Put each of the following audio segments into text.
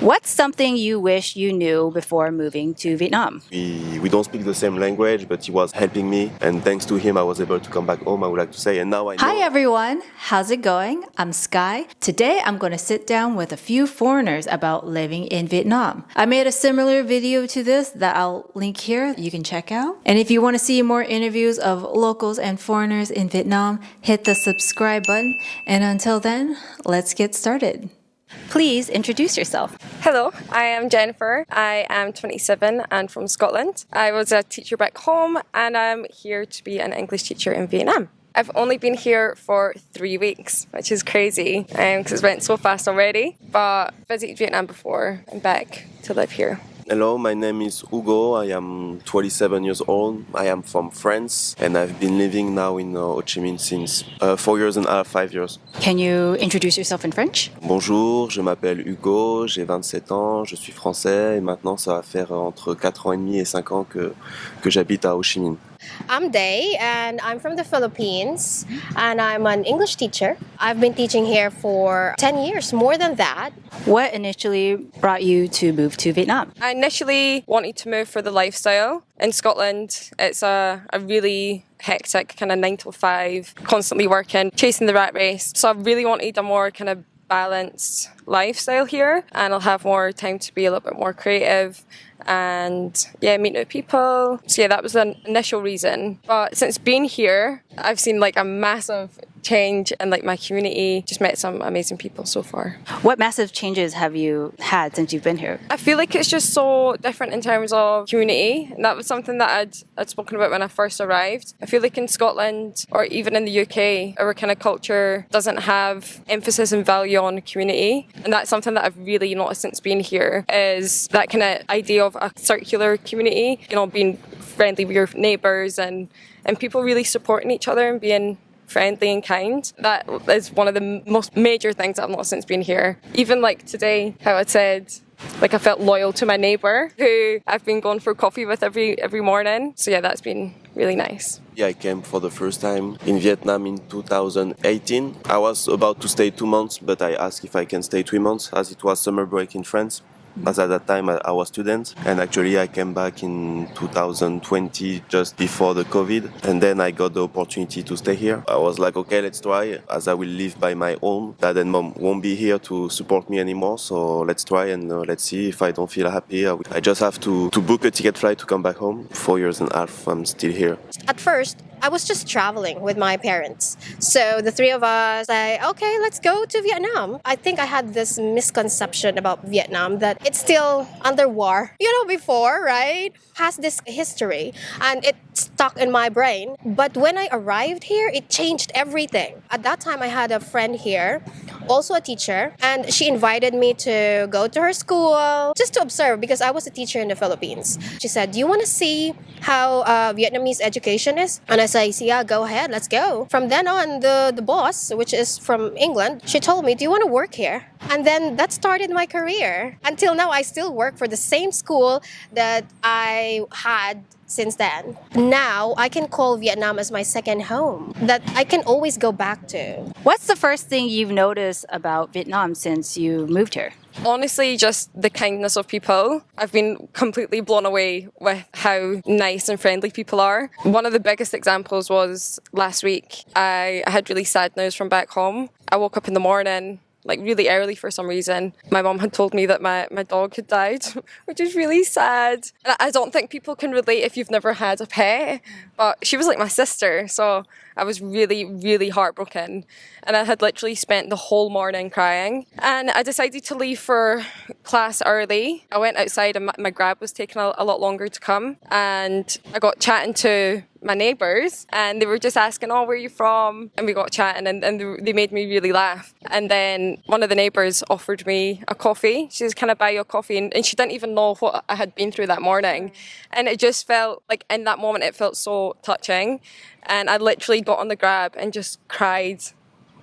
What's something you wish you knew before moving to Vietnam? We don't speak the same language, but he was helping me, and thanks to him, I was able to come back home, I would like to say, and now I know. Hi everyone, how's it going? I'm Sky. Today I'm going to sit down with a few foreigners about living in Vietnam. I made a similar video to this that I'll link here, you can check out. And if you want to see more interviews of locals and foreigners in Vietnam, hit the subscribe button. And until then, let's get started. Please introduce yourself. Hello, I am Jennifer. I am 27 and from Scotland. I was a teacher back home and I'm here to be an English teacher in Vietnam. I've only been here for 3 weeks, which is crazy because it's went so fast already. But visited Vietnam before and back to live here. Hello, my name is Hugo. I am 27 years old. I am from France and I've been living now in Ho Chi Minh since 4 years and a half, 5 years. Can you introduce yourself in French? Bonjour, je m'appelle Hugo, j'ai 27 ans, je suis français et maintenant ça va faire entre 4 ans et demi et 5 ans que j'habite à Ho Chi Minh. I'm Day and I'm from the Philippines and I'm an English teacher. I've been teaching here for 10 years, more than that. What initially brought you to move to Vietnam? I initially wanted to move for the lifestyle. In Scotland, it's a really hectic kind of 9 to 5, constantly working, chasing the rat race. So I really wanted a more kind of balanced lifestyle here and I'll have more time to be a little bit more creative and meet new people. So that was the initial reason. But since being here, I've seen like a massive change in like my community. Just met some amazing people so far. What massive changes have you had since you've been here? I feel like it's just so different in terms of community. And that was something that I'd spoken about when I first arrived. I feel like in Scotland or even in the UK, our kind of culture doesn't have emphasis and value on community. And that's something that I've really noticed since being here is that kind of idea of a circular community, being friendly with your neighbours and people really supporting each other and being friendly and kind. That is one of the most major things I've noticed since being here. Even like today, how I said, like I felt loyal to my neighbour who I've been going for coffee with every morning. So that's been really nice. I came for the first time in Vietnam in 2018. I was about to stay 2 months, but I asked if I can stay 3 months as it was summer break in France. As at that time I was student, and actually I came back in 2020 just before the COVID, and then I got the opportunity to stay here. I was like, okay, let's try, as I will live by my own. Dad and mom won't be here to support me anymore, so let's try and let's see. If I don't feel happy, I just have to book a ticket flight to come back home. 4 years and a half I'm still here. At first, I was just traveling with my parents. So the three of us say, okay, let's go to Vietnam. I think I had this misconception about Vietnam that it's still under war. Before, right? Has this history and it stuck in my brain. But when I arrived here, it changed everything. At that time, I had a friend here, also a teacher, and she invited me to go to her school just to observe because I was a teacher in the Philippines. She said, do you want to see how Vietnamese education is? And I said, yeah, go ahead, let's go. From then on, the boss, which is from England, she told me, do you want to work here? And then that started my career. Until now, I still work for the same school that I had since then. Now, I can call Vietnam as my second home that I can always go back to. What's the first thing you've noticed about Vietnam since you moved here? Honestly, just the kindness of people. I've been completely blown away with how nice and friendly people are. One of the biggest examples was last week. I had really sad news from back home. I woke up in the morning like really early for some reason. My mum had told me that my dog had died, which is really sad. And I don't think people can relate if you've never had a pet, but she was like my sister, so I was really, really heartbroken. And I had literally spent the whole morning crying. And I decided to leave for class early. I went outside and my grab was taking a lot longer to come. And I got chatting to my neighbours and they were just asking, oh, where are you from? And we got chatting and they made me really laugh. And then one of the neighbours offered me a coffee. She was kind of buy you a coffee and she didn't even know what I had been through that morning. And it just felt like in that moment, it felt so touching. And I literally got on the grab and just cried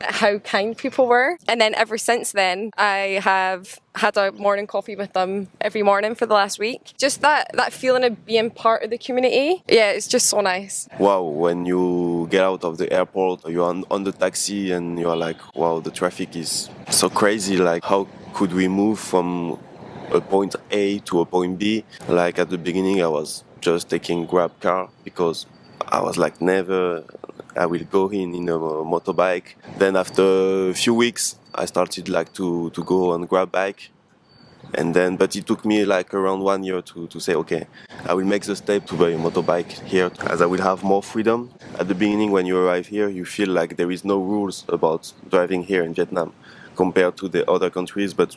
at how kind people were. And then ever since then, I have had a morning coffee with them every morning for the last week. Just that feeling of being part of the community. Yeah, it's just so nice. Wow, when you get out of the airport, you're on the taxi and you're like, wow, the traffic is so crazy. Like, how could we move from a point A to a point B. Like at the beginning, I was just taking Grab car because I was like, never I will go in a motorbike. Then after a few weeks, I started like to go on Grab bike. And then, but it took me like around 1 year to say, okay, I will make the step to buy a motorbike here, as I will have more freedom. At the beginning, when you arrive here, you feel like there is no rules about driving here in Vietnam compared to the other countries. But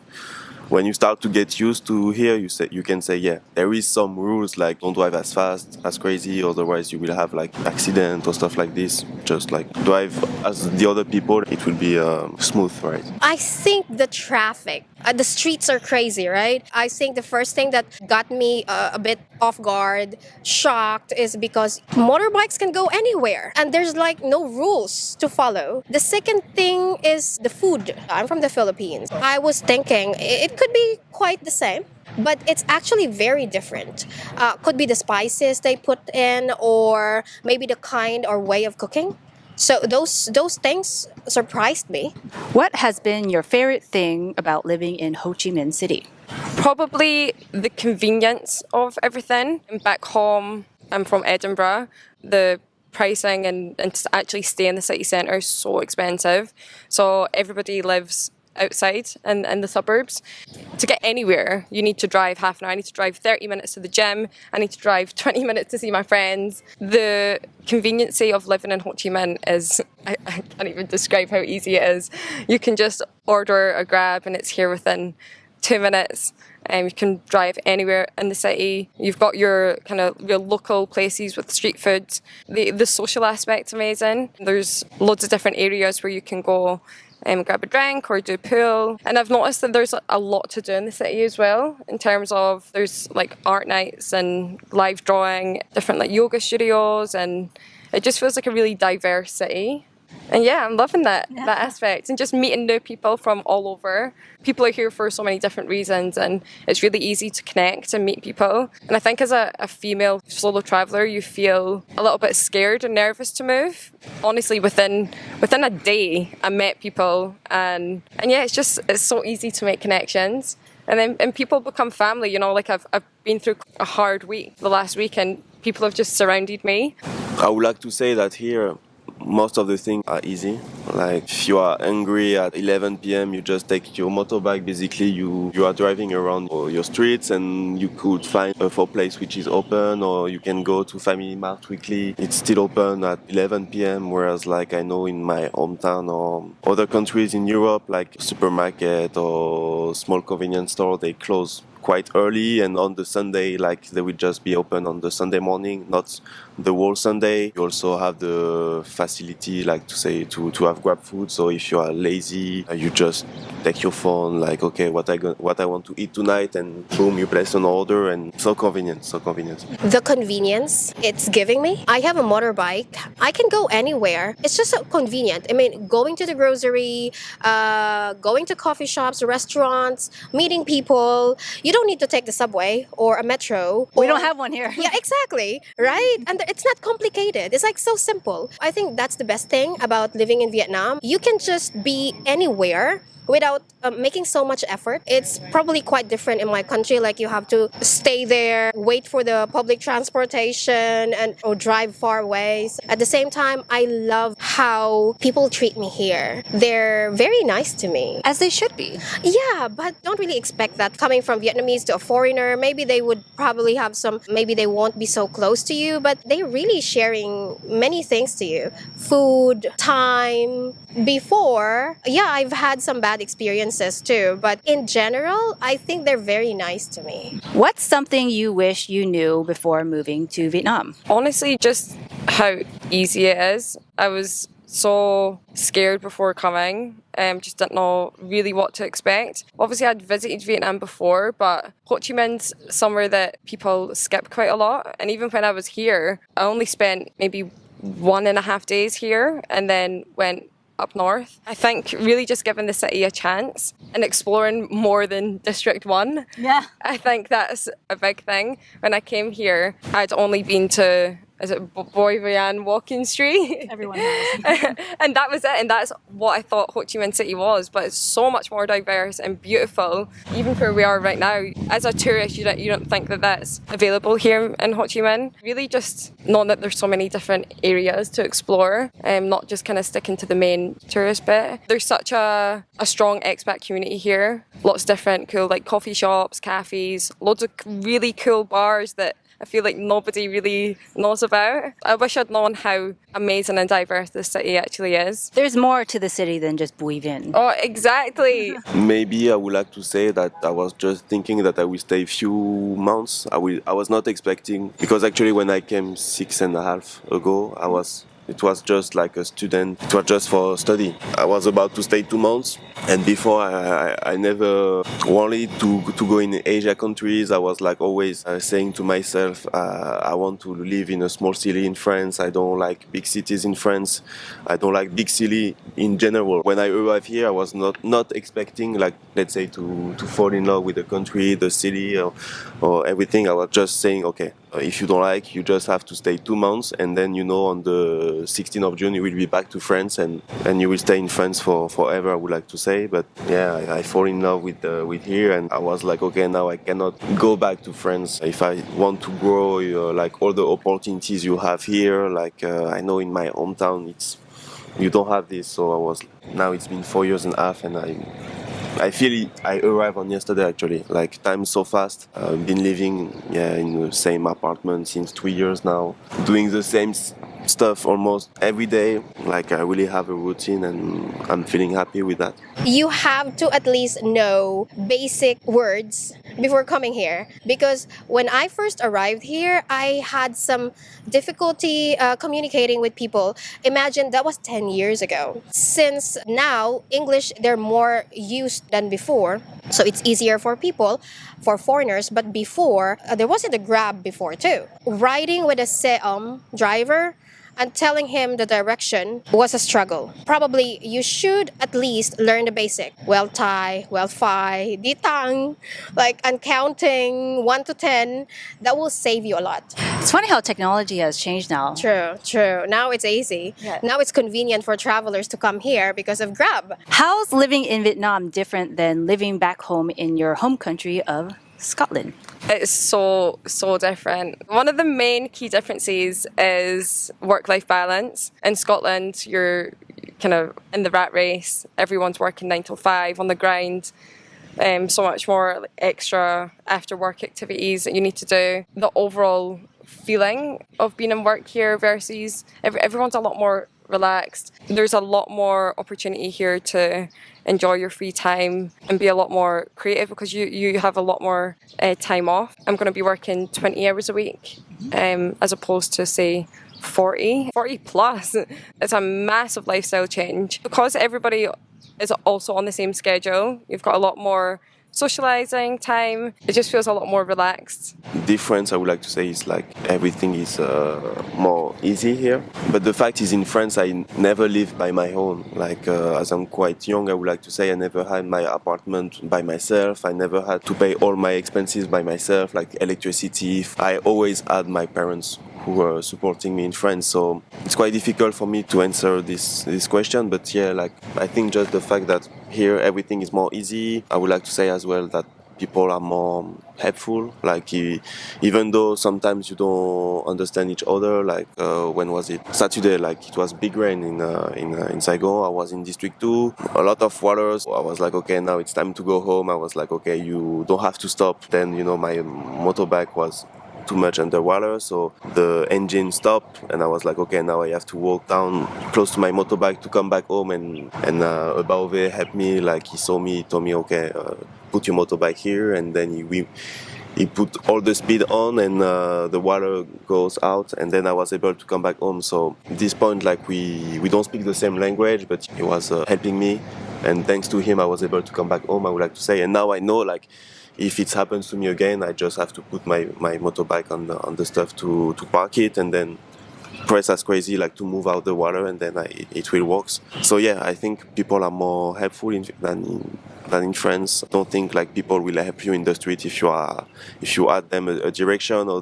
when you start to get used to here, you can say, yeah, there is some rules, like don't drive as fast, as crazy, otherwise you will have like accident or stuff like this. Just like drive as the other people, it will be smooth, right? I think the traffic, the streets are crazy, right? I think the first thing that got me a bit off guard, shocked, is because motorbikes can go anywhere and there's like no rules to follow. The second thing is the food. I'm from the Philippines. I was thinking it could be quite the same, but it's actually very different. Could be the spices they put in, or maybe the kind or way of cooking. So those things surprised me. What has been your favorite thing about living in Ho Chi Minh City? Probably the convenience of everything. Back home, I'm from Edinburgh. The pricing and to actually stay in the city centre is so expensive. So everybody lives outside in the suburbs. To get anywhere, you need to drive half an hour. I need to drive 30 minutes to the gym. I need to drive 20 minutes to see my friends. The conveniency of living in Ho Chi Minh is, I can't even describe how easy it is. You can just order a Grab and it's here within 2 minutes. You can drive anywhere in the city. You've got your kind of your local places with street food. The social aspect's amazing. There's loads of different areas where you can go grab a drink or do pool. And I've noticed that there's a lot to do in the city as well, in terms of there's like art nights and live drawing, different like yoga studios, and it just feels like a really diverse city. And yeah, I'm loving that aspect, and just meeting new people from all over. People are here for so many different reasons, and it's really easy to connect and meet people. And I think as a female solo traveller, you feel a little bit scared and nervous to move. Honestly, within a day, I met people, and yeah, it's so easy to make connections. And people become family, you know, like I've been through a hard week the last week, and people have just surrounded me. I would like to say that here, most of the things are easy. Like if you are angry at 11 p.m, you just take your motorbike. Basically, you are driving around your streets, and you could find a place which is open, or you can go to Family Mart quickly. It's still open at 11 p.m. Whereas, like I know in my hometown or other countries in Europe, like supermarket or small convenience store, they close quite early, and on the Sunday, like they will just be open on the Sunday morning, not the whole Sunday. You also have the facility, like to have Grab food. So if you are lazy, you just take your phone, like okay, what I want to eat tonight, and boom, you place an order, and so convenient. The convenience it's giving me. I have a motorbike. I can go anywhere. It's just so convenient. I mean, going to the grocery, going to coffee shops, restaurants, meeting people. You don't need to take the subway or a metro. We don't have one here. Yeah, exactly. Right? And it's not complicated. It's like so simple. I think that's the best thing about living in Vietnam. You can just be anywhere without making so much effort. It's probably quite different in my country. Like you have to stay there, wait for the public transportation, or drive far away. At the same time, I love how people treat me here. They're very nice to me. As they should be. Yeah, but don't really expect that coming from Vietnamese to a foreigner. Maybe they would probably have maybe they won't be so close to you, but they're really sharing many things to you. Food, time. Before, yeah, I've had some bad experiences too, but in general, I think they're very nice to me. What's something you wish you knew before moving to Vietnam? Honestly, just how easy it is. I was so scared before coming, just didn't know really what to expect. Obviously, I'd visited Vietnam before, but Ho Chi Minh's somewhere that people skip quite a lot. And even when I was here, I only spent maybe 1.5 days here, and then went up north. I think really just giving the city a chance and exploring more than District 1. Yeah. I think that's a big thing. When I came here, I'd only been to is it Boy Vian walking street? Everyone has. And that was it. And that's what I thought Ho Chi Minh City was. But it's so much more diverse and beautiful, even where we are right now. As a tourist, you don't think that that's available here in Ho Chi Minh. Really just knowing that there's so many different areas to explore, not just kind of sticking to the main tourist bit. There's such a strong expat community here. Lots of different cool like coffee shops, cafes, loads of really cool bars that I feel like nobody really knows about. I wish I'd known how amazing and diverse this city actually is. There's more to the city than just Bui Vin. Oh, exactly. Maybe I would like to say that I was just thinking that I will stay a few months. I was not expecting, because actually when I came 6.5 ago, it was just like a student. It was just for study. I was about to stay 2 months, and before I never wanted to go in Asia countries. I was like always saying to myself, I want to live in a small city in France. I don't like big cities in France. I don't like big city in general. When I arrived here, I was not expecting, like, let's say, to fall in love with the country, the city, or everything. I was just saying, okay, if you don't like, you just have to stay 2 months, and then on the 16th of June you will be back to France, and you will stay in France for forever, I would like to say. But yeah, I fall in love with here, and I was like, okay, now I cannot go back to France. If I want to grow, like all the opportunities you have here, like I know in my hometown you don't have this. So now it's been 4.5 years, and I feel I arrived on yesterday actually. Like, time's so fast. I've been living in the same apartment since 3 years now, doing the same stuff almost every day. Like, I really have a routine, and I'm feeling happy with that. You have to at least know basic words before coming here, because when I first arrived here, I had some difficulty communicating with people. Imagine that was 10 years ago. Since now English, they're more used than before, so it's easier for people, for foreigners. But before, there wasn't a Grab before too. Riding with a Seom driver and telling him the direction was a struggle. Probably you should at least learn the basic. Well Thai, well Phi, Ditang, like, and counting 1 to 10. That will save you a lot. It's funny how technology has changed now. True. Now it's easy. Yeah. Now it's convenient for travelers to come here because of Grab. How's living in Vietnam different than living back home in your home country of Scotland? It's so different. One of the main key differences is work-life balance. In Scotland, you're kind of in the rat race. Everyone's working 9 to 5 on the grind. So much more extra after-work activities that you need to do. The overall feeling of being in work here versus everyone's a lot more relaxed. There's a lot more opportunity here to enjoy your free time and be a lot more creative, because you have a lot more time off. I'm going to be working 20 hours a week as opposed to, say, 40 plus. It's a massive lifestyle change. Because everybody is also on the same schedule, you've got a lot more socializing time. It just feels a lot more relaxed. Difference, I would like to say, is like everything is more easy here. But the fact is, in France, I never lived by my own. Like, as I'm quite young, I would like to say I never had my apartment by myself. I never had to pay all my expenses by myself, like electricity. I always had my parents who were supporting me in France. So it's quite difficult for me to answer this question. But yeah, like, I think just the fact that here everything is more easy. I would like to say as well that people are more helpful. Like, even though sometimes you don't understand each other. Like, when was it? Saturday. Like, it was big rain in Saigon. I was in District 2. A lot of waters. I was like, okay, now it's time to go home. I was like, okay, you don't have to stop. Then my motorbike was too much underwater, so the engine stopped, and I was like, okay, now I have to walk down close to my motorbike to come back home, and Above helped me. Like, he saw me, he told me, okay, put your motorbike here, and then he put all the speed on, and the water goes out, and then I was able to come back home. So at this point, like, we don't speak the same language, but he was helping me, and thanks to him I was able to come back home, I would like to say. And now I know, like, if it happens to me again, I just have to put my motorbike on the stuff to park it, and then press as crazy, like, to move out the water, and then it will work. So yeah, I think people are more helpful than than in France. I don't think like people will help you in the street if you add them a direction, or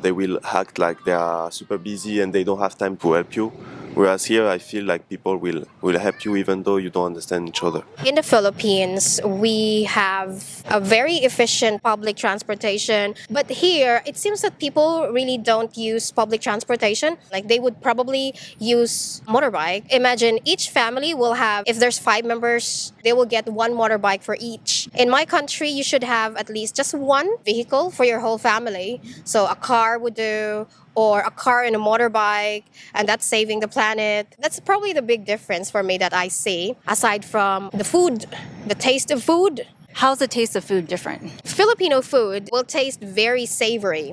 they will act like they are super busy and they don't have time to help you. Whereas here, I feel like people will help you even though you don't understand each other. In the Philippines, we have a very efficient public transportation. But here, it seems that people really don't use public transportation. Like they would probably use motorbike. Imagine each family will have, if there's 5 members, they will get 1 motorbike for each. In my country, you should have at least just 1 vehicle for your whole family. So a car would do, or a car and a motorbike, and that's saving the planet. That's probably the big difference for me that I see, aside from the food, the taste of food. How's the taste of food different? Filipino food will taste very savory.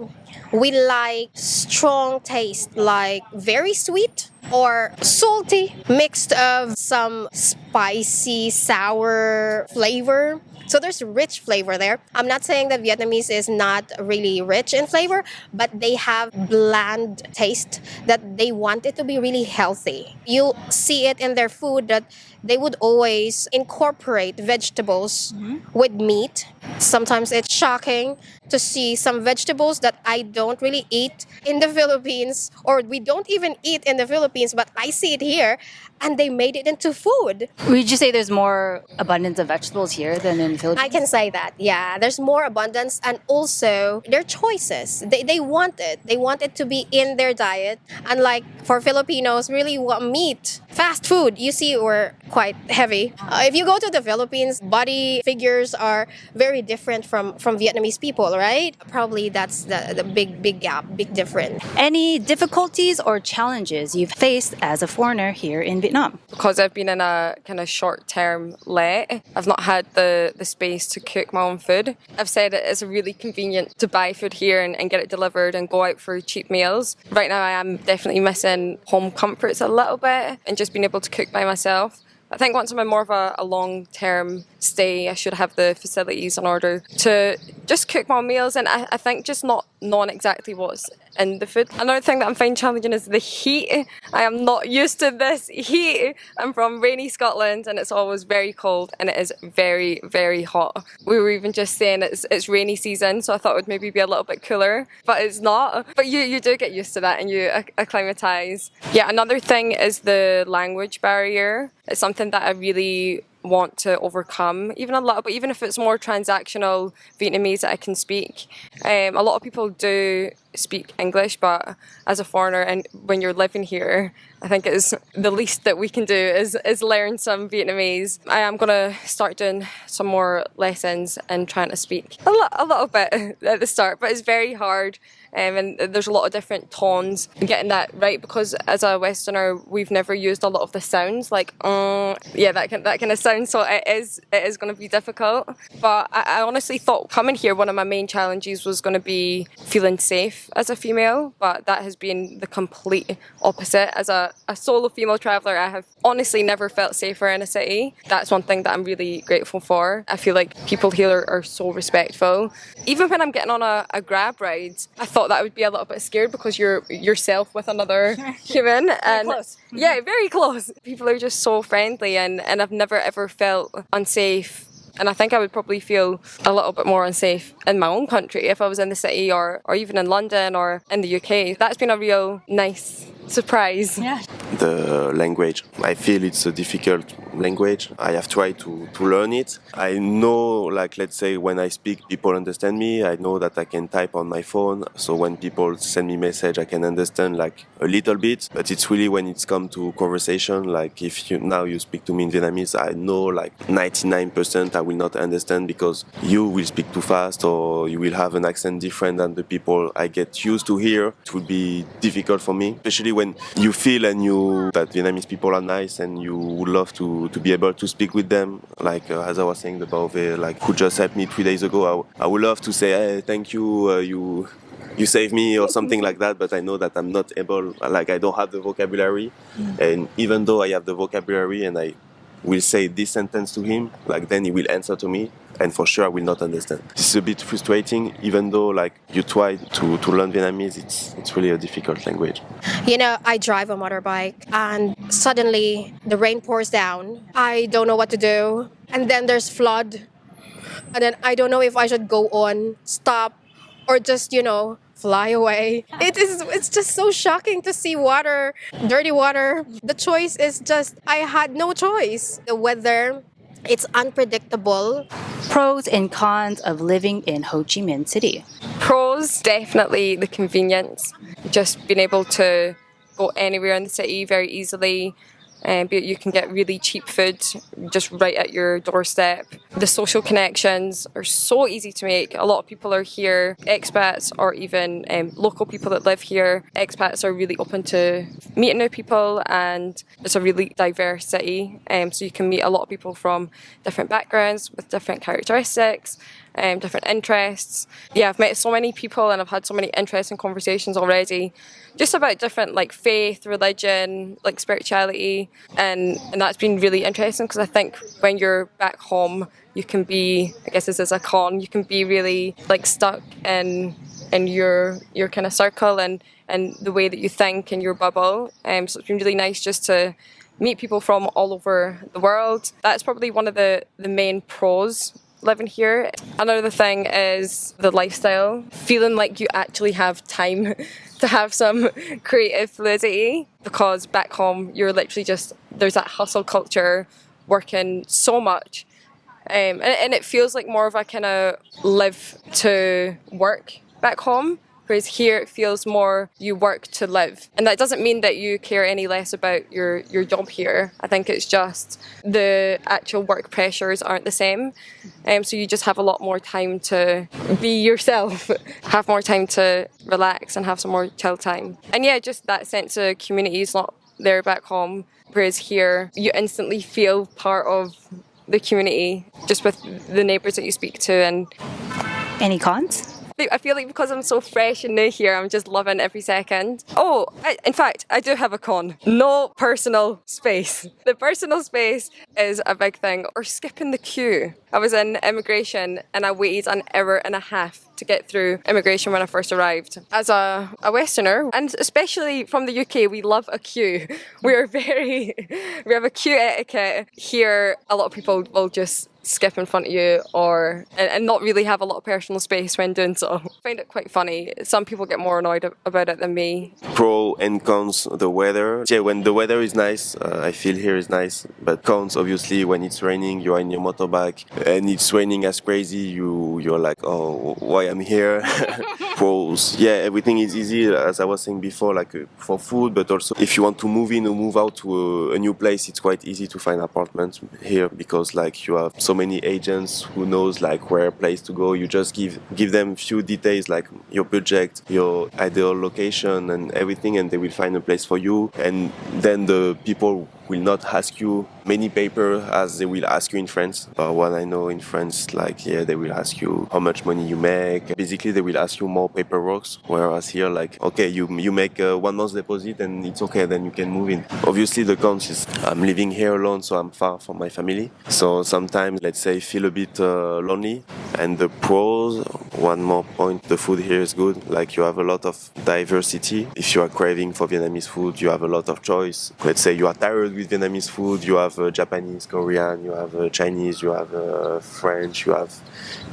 We like strong taste, like very sweet or salty, mixed of some spicy, sour flavor. So there's rich flavor there. I'm not saying that Vietnamese is not really rich in flavor, but they have bland taste that they want it to be really healthy. You see it in their food that they would always incorporate vegetables with meat. Sometimes it's shocking to see some vegetables that I don't really eat in the Philippines, or we don't even eat in the Philippines, but I see it here, and they made it into food. Would you say there's more abundance of vegetables here than in the Philippines? I can say that, yeah. There's more abundance, and also their choices. They want it. They want it to be in their diet. Unlike for Filipinos, really want meat. Fast food, you see, we're quite heavy. If you go to the Philippines, body figures are very different from Vietnamese people, right? Probably that's the big gap, big difference. Any difficulties or challenges you've faced as a foreigner here in Vietnam? Because I've been in a kind of short-term let, I've not had the space to cook my own food. I've said it's really convenient to buy food here and get it delivered and go out for cheap meals. Right now I am definitely missing home comforts a little bit and just being able to cook by myself. I think once I'm in more of a long-term stay, I should have the facilities in order to just cook my own meals, and I think just not knowing exactly what's in the food. Another thing that I'm finding challenging is the heat. I am not used to this heat. I'm from rainy Scotland and it's always very cold and it is very, very hot. We were even just saying it's rainy season, so I thought it would maybe be a little bit cooler, but it's not. But you do get used to that and you acclimatise. Yeah, another thing is the language barrier. It's something that I really want to overcome, even a little bit, even if it's more transactional Vietnamese that I can speak. A lot of people do speak English, but as a foreigner and when you're living here, I think it's the least that we can do is learn some Vietnamese. I am going to start doing some more lessons and trying to speak a little bit at the start, but it's very hard. And there's a lot of different tones. Getting that right, because as a Westerner, we've never used a lot of the sounds, like yeah, that kind of sound. So it is going to be difficult. But I honestly thought coming here, one of my main challenges was going to be feeling safe as a female. But that has been the complete opposite. As a solo female traveller, I have honestly never felt safer in a city. That's one thing that I'm really grateful for. I feel like people here are so respectful. Even when I'm getting on a Grab ride, I thought that I would be a little bit scared because you're yourself with another human. And close. Yeah, very close. People are just so friendly and I've never ever felt unsafe. And I think I would probably feel a little bit more unsafe in my own country if I was in the city or even in London or in the UK. That's been a real nice surprise. Yeah. The language, I feel it's a difficult language. I have tried to learn it. I know, like, let's say when I speak, people understand me. I know that I can type on my phone. So when people send me message, I can understand like a little bit. But it's really when it's come to conversation, like if you speak to me in Vietnamese, I know like 99% I will not understand because you will speak too fast or you will have an accent different than the people I get used to here. It will be difficult for me, especially when you feel that Vietnamese people are nice and you would love to be able to speak with them. Like as I was saying, the Beauvais, like who just helped me 3 days ago, I would love to say, hey, thank you, you saved me or something like that, but I know that I'm not able, like I don't have the vocabulary. And even though I have the vocabulary and I will say this sentence to him, like then he will answer to me, and for sure I will not understand. This is a bit frustrating, even though like you try to learn Vietnamese, it's really a difficult language. You know, I drive a motorbike and suddenly the rain pours down. I don't know what to do. and then there's flood, and then I don't know if I should go on, stop, or just fly away. It's just so shocking to see water, dirty water. The choice is just I had no choice. The weather, it's unpredictable. Pros and cons of living in Ho Chi Minh City. Pros, definitely the convenience. Just being able to go anywhere in the city very easily. You can get really cheap food just right at your doorstep. The social connections are so easy to make. A lot of people are here, expats or even local people that live here. Expats are really open to meeting new people, and it's a really diverse city. So you can meet a lot of people from different backgrounds with different characteristics. Different interests. Yeah, I've met so many people and I've had so many interesting conversations already just about different faith, religion, spirituality, and that's been really interesting because I think when you're back home you can be, I guess this is a con, you can be really stuck in your kind of circle and the way that you think in your bubble. So it's been really nice just to meet people from all over the world. That's probably one of the main pros living here. Another thing is the lifestyle, feeling like you actually have time to have some creative fluidity, because back home you're literally just, there's that hustle culture, working so much, and it feels like more of a kind of live to work back home. Whereas here it feels more you work to live. And that doesn't mean that you care any less about your job here. I think it's just the actual work pressures aren't the same. So you just have a lot more time to be yourself, have more time to relax and have some more chill time. And yeah, just that sense of community is not there back home. Whereas here you instantly feel part of the community just with the neighbours that you speak to. And Any cons? I feel like because I'm so fresh and new here, I'm just loving every second. In fact, I do have a con. No personal space. The personal space is a big thing. Or skipping the queue. I was in immigration and I waited an hour and a half to get through immigration when I first arrived. As a Westerner, and especially from the UK, we love a queue. We have a queue etiquette. Here, a lot of people will just skip in front of you and not really have a lot of personal space when doing so. I find it quite funny. Some people get more annoyed about it than me. Pro and cons, the weather. Yeah, when the weather is nice, I feel here is nice. But cons, obviously, when it's raining, you're in your motorbike and it's raining as crazy, you're like, oh, why I'm here? Pros, yeah, everything is easy, as I was saying before, for food, but also if you want to move in or move out to a new place, it's quite easy to find apartments here because you have so many agents who knows where place to go. You just give them few details like your budget, your ideal location and everything, and they will find a place for you. And then the people will not ask you many paper as they will ask you in France. But what I know in France, they will ask you how much money you make. Basically, they will ask you more paperwork. Whereas here, okay, you make 1 month's deposit and it's okay, then you can move in. Obviously, the cons is I'm living here alone, so I'm far from my family. So sometimes, let's say, feel a bit lonely. And the pros, one more point, the food here is good. You have a lot of diversity. If you are craving for Vietnamese food, you have a lot of choice. Let's say you are tired with Vietnamese food, you have Japanese, Korean, you have Chinese, you have French, you have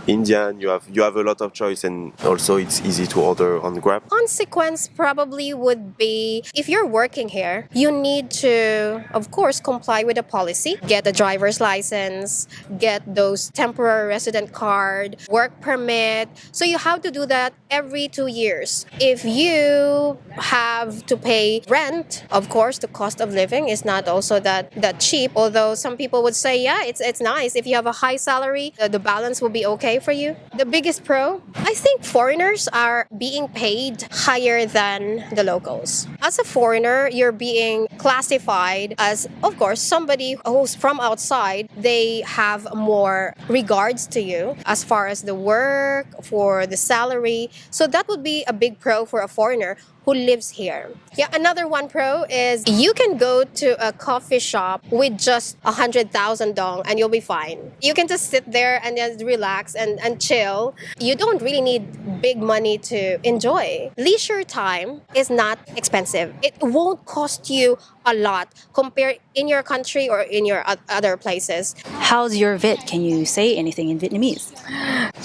Indian, you have a lot of choice, and also it's easy to order on Grab. Consequence probably would be if you're working here, you need to, of course, comply with the policy, get a driver's license, get those temporary resident card, work permit. So you have to do that every 2 years. If you have to pay rent, of course, the cost of living is not also that cheap. Although some people would say, yeah, it's nice. If you have a high salary, the balance will be okay for you. The biggest pro, I think foreigners are being paid higher than the locals. As a foreigner, you're being classified as, of course, somebody who's from outside. They have more regards to you as far as the work, for the salary. So that would be a big pro for a foreigner who lives here. Yeah, another one pro is you can go to a coffee shop with just 100,000 dong and you'll be fine. You can just sit there and just relax and chill. You don't really need big money to enjoy. Leisure time is not expensive. It won't cost you a lot compared in your country or in your other places. How's your Vit? Can you say anything in Vietnamese?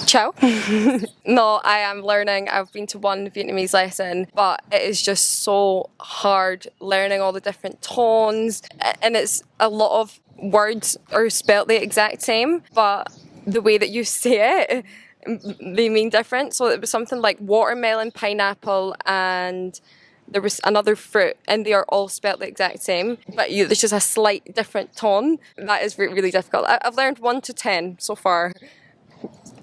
Ciao. No, I am learning. I've been to one Vietnamese lesson, but it is just so hard learning all the different tones. And it's a lot of words are spelt the exact same, but the way that you say it, they mean different. So it was something like watermelon, pineapple, and there was another fruit, and they are all spelt the exact same, but there's just a slight different tone. That is really difficult. I've learned 1 to 10 so far.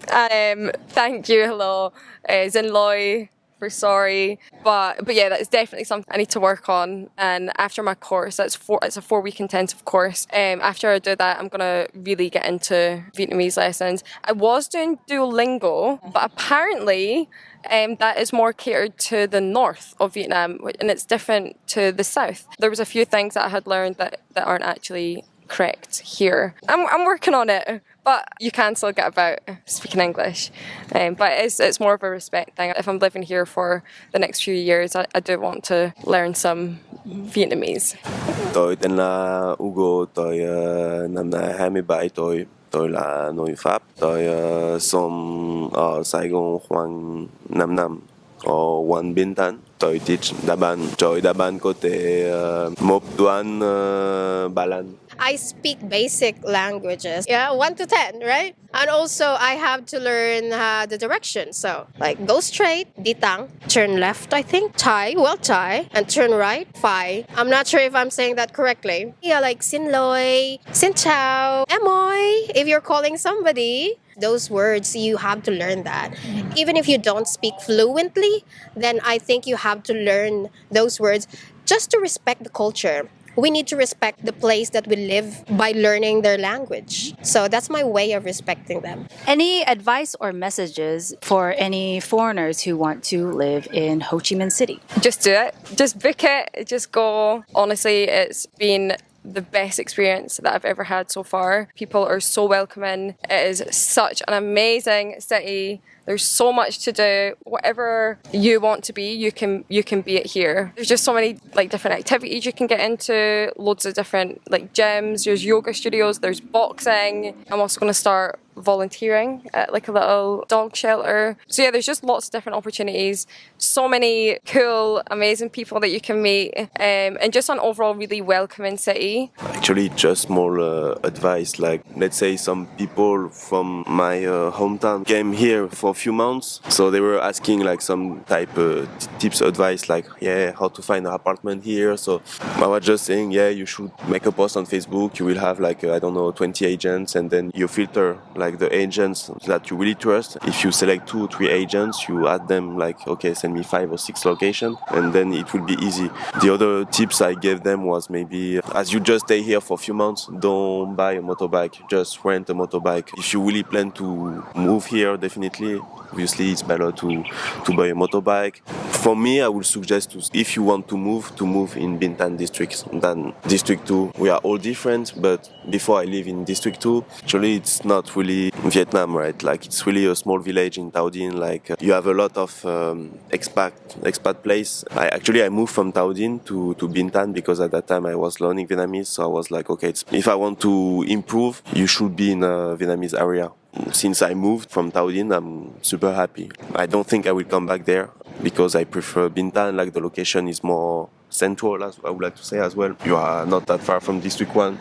Thank you, hello, Xin Loi for sorry, but yeah, that is definitely something I need to work on. And after my course, it's a 4-week intensive course. After I do that, I'm gonna really get into Vietnamese lessons. I was doing Duolingo, but apparently that is more catered to the north of Vietnam, and it's different to the south. There was a few things that I had learned that aren't actually correct here. I'm working on it, but you can still get about speaking English. But it's more of a respect thing. If I'm living here for the next few years, I do want to learn some Vietnamese. Tôi tên là Hugo, tôi năm nay 27 tuổi. Tôi là người Pháp. Tôi sống ở Sài Gòn khoảng 5 năm ở quận Bình Thạnh. Tôi teach đá banh. Chơi đá banh có thể một tuần 3 lần. I speak basic languages. Yeah, 1 to 10, right? And also I have to learn the direction. So like go straight, ditang, turn left, I think, Thai, and turn right, Phai. I'm not sure if I'm saying that correctly. Yeah, like Xin Loi, Xin Chào, Emoy. If you're calling somebody, those words, you have to learn that. Even if you don't speak fluently, then I think you have to learn those words just to respect the culture. We need to respect the place that we live by learning their language. So that's my way of respecting them. Any advice or messages for any foreigners who want to live in Ho Chi Minh City? Just do it. Just book it. Just go. Honestly, it's been the best experience that I've ever had so far. People are so welcoming. It is such an amazing city. There's so much to do. Whatever you want to be, you can be it here. There's just so many like different activities you can get into. Loads of different like gyms. There's yoga studios. There's boxing. I'm also going to start volunteering at like a little dog shelter. So yeah, there's just lots of different opportunities. So many cool, amazing people that you can meet, and just an overall really welcoming city. Actually, just small advice. Like, let's say some people from my hometown came here for a few months, so they were asking like some type of tips, advice, like how to find an apartment here. So I was just saying, you should make a post on Facebook. You will have like 20 agents, and then you filter like the agents that you really trust. If you select 2 or 3 agents, you add them like, okay, send me 5 or 6 locations, and then it will be easy. The other tips I gave them was maybe, as you just stay here for a few months, don't buy a motorbike, just rent a motorbike. If you really plan to move here, definitely, obviously it's better to buy a motorbike. For me, I would suggest if you want to move in Binh Tan district than District 2. We are all different, but before I live in District 2, actually it's not really Vietnam, right? Like it's really a small village in Tao Dinh. Like you have a lot of expat place. I moved from Tao Dinh to Binh Tan because at that time I was learning Vietnamese. So I was like, okay, if I want to improve, you should be in a Vietnamese area. Since I moved from Tao Dinh, I'm super happy. I don't think I will come back there because I prefer Binh Tan. Like the location is more central, as I would like to say as well. You are not that far from District 1,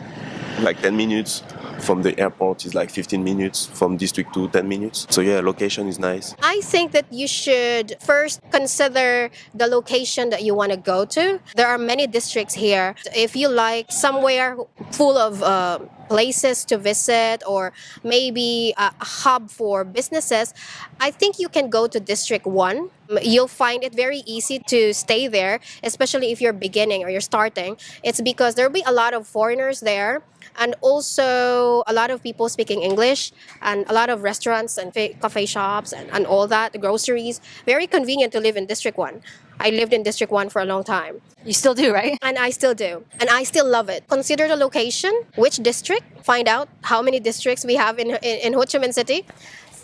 like 10 minutes. From the airport is like 15 minutes. From District 2, 10 minutes. So yeah, location is nice. I think that you should first consider the location that you want to go to. There are many districts here. If you like somewhere full of places to visit or maybe a hub for businesses, I think you can go to District 1. You'll find it very easy to stay there, especially if you're beginning or you're starting. It's because there'll be a lot of foreigners there, and also a lot of people speaking English, and a lot of restaurants and cafe shops and all that, the groceries. Very convenient to live in District 1. I lived in District 1 for a long time. You still do, right? And I still do. And I still love it. Consider the location, which district, find out how many districts we have in Ho Chi Minh City.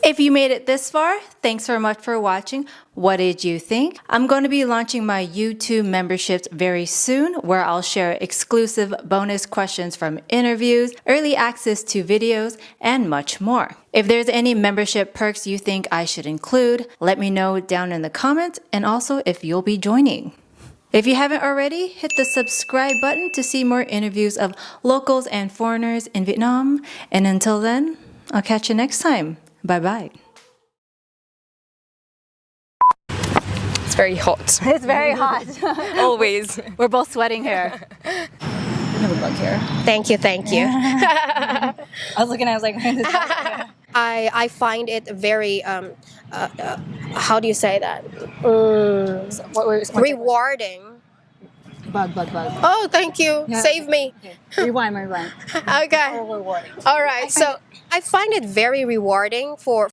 If you made it this far, thanks so much for watching. What did you think? I'm going to be launching my YouTube memberships very soon, where I'll share exclusive bonus questions from interviews, early access to videos, and much more. If there's any membership perks you think I should include, let me know down in the comments, and also if you'll be joining. If you haven't already, hit the subscribe button to see more interviews of locals and foreigners in Vietnam. And until then, I'll catch you next time. Bye-bye. It's very hot. It's very hot. Always. We're both sweating here. We have a bug here. Thank you, thank you. I was looking, I was like, I find it very how do you say that? Rewarding. bug. Oh, thank you. Yeah. Save me. Rewind. Okay. Rewarding. All right. So I find it very rewarding for